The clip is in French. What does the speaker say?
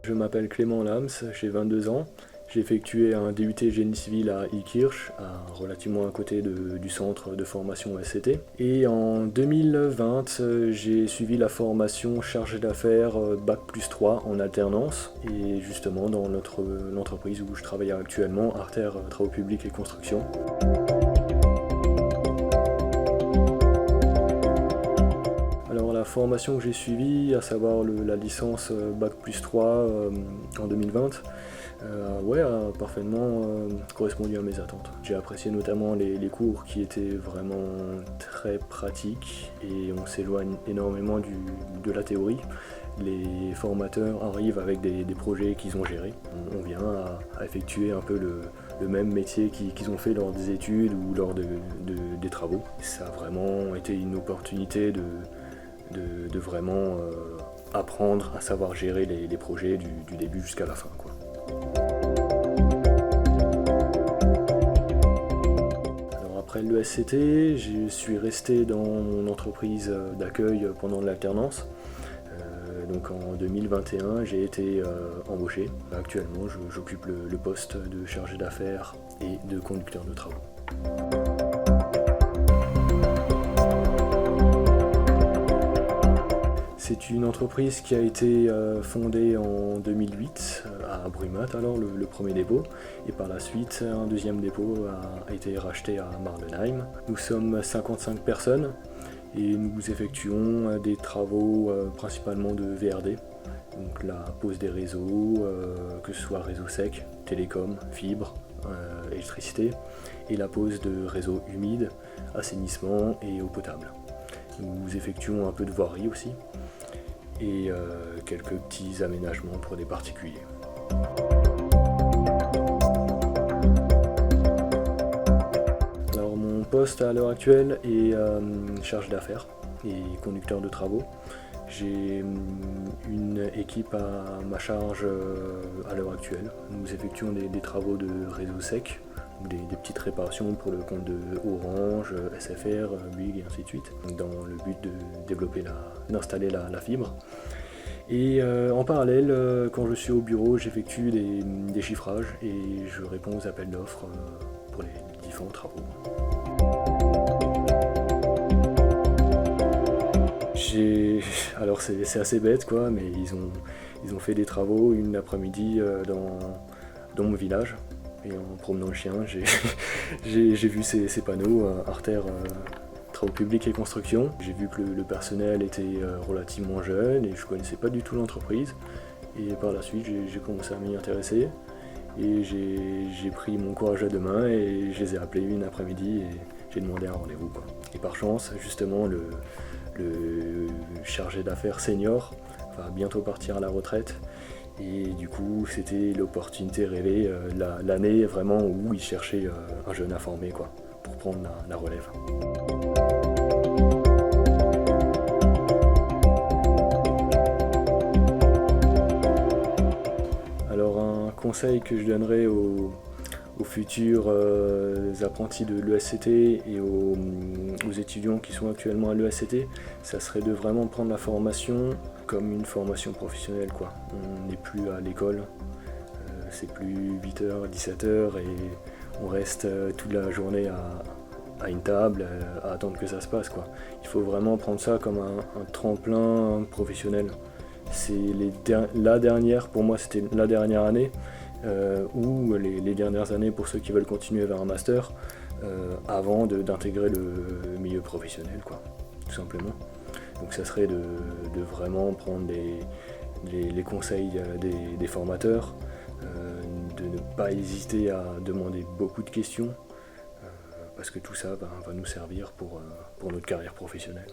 Je m'appelle Clément Lams, j'ai 22 ans. J'ai effectué un DUT Génie Civil à Ilkirch, relativement à côté du centre de formation SCT. Et en 2020, j'ai suivi la formation chargé d'affaires Bac+3 en alternance. Et justement dans l'entreprise où je travaille actuellement, Arter Travaux Publics et Construction. Alors la formation que j'ai suivie, à savoir la licence Bac+3 en 2020, a parfaitement correspondu à mes attentes. J'ai apprécié notamment les cours qui étaient vraiment très pratiques et on s'éloigne énormément de la théorie. Les formateurs arrivent avec des projets qu'ils ont gérés. On vient à effectuer un peu le même métier qu'ils ont fait lors des études ou lors des travaux. Ça a vraiment été une opportunité de vraiment apprendre à savoir gérer les projets du début jusqu'à la fin, quoi. Alors après l'ESCT, je suis resté dans mon entreprise d'accueil pendant l'alternance. Donc en 2021, j'ai été embauché. Actuellement, j'occupe le poste de chargé d'affaires et de conducteur de travaux. C'est une entreprise qui a été fondée en 2008 à Brumat, alors le premier dépôt, et par la suite un deuxième dépôt a été racheté à Marlenheim. Nous sommes 55 personnes et nous effectuons des travaux principalement de VRD, donc la pose des réseaux, que ce soit réseau sec, télécom, fibre, électricité, et la pose de réseaux humides, assainissement et eau potable. Nous effectuons un peu de voirie aussi et quelques petits aménagements pour des particuliers. Alors mon poste à l'heure actuelle est chargé d'affaires et conducteur de travaux. J'ai une équipe à ma charge à l'heure actuelle. Nous effectuons des travaux de réseau sec, des petites réparations pour le compte de Orange, SFR, Bouygues et ainsi de suite, dans le but d'installer la fibre. Et en parallèle, quand je suis au bureau, j'effectue des chiffrages et je réponds aux appels d'offres pour les différents travaux. Alors c'est assez bête quoi, mais ils ont fait des travaux une après-midi dans mon village. Et en promenant le chien, j'ai vu ces panneaux Arter Travaux Publics et Construction. J'ai vu que le personnel était relativement jeune et je connaissais pas du tout l'entreprise. Et par la suite, j'ai commencé à m'y intéresser. Et j'ai pris mon courage à deux mains et je les ai appelés une après-midi et j'ai demandé un rendez-vous, quoi. Et par chance, justement, le chargé d'affaires senior va bientôt partir à la retraite. Et du coup, c'était l'opportunité rêvée, l'année vraiment où il cherchait un jeune à former, quoi, pour prendre la relève. Alors un conseil que je donnerais aux futurs apprentis de l'ESCT et aux étudiants qui sont actuellement à l'ESCT, ça serait de vraiment prendre la formation comme une formation professionnelle, quoi. On n'est plus à l'école, c'est plus 8h, 17h et on reste toute la journée à une table à attendre que ça se passe, quoi. Il faut vraiment prendre ça comme un tremplin professionnel. Pour moi c'était la dernière année, ou les dernières années pour ceux qui veulent continuer vers un master, avant d'intégrer le milieu professionnel, quoi, tout simplement. Donc ça serait de vraiment prendre les conseils des formateurs, de ne pas hésiter à demander beaucoup de questions, parce que tout ça va nous servir pour notre carrière professionnelle.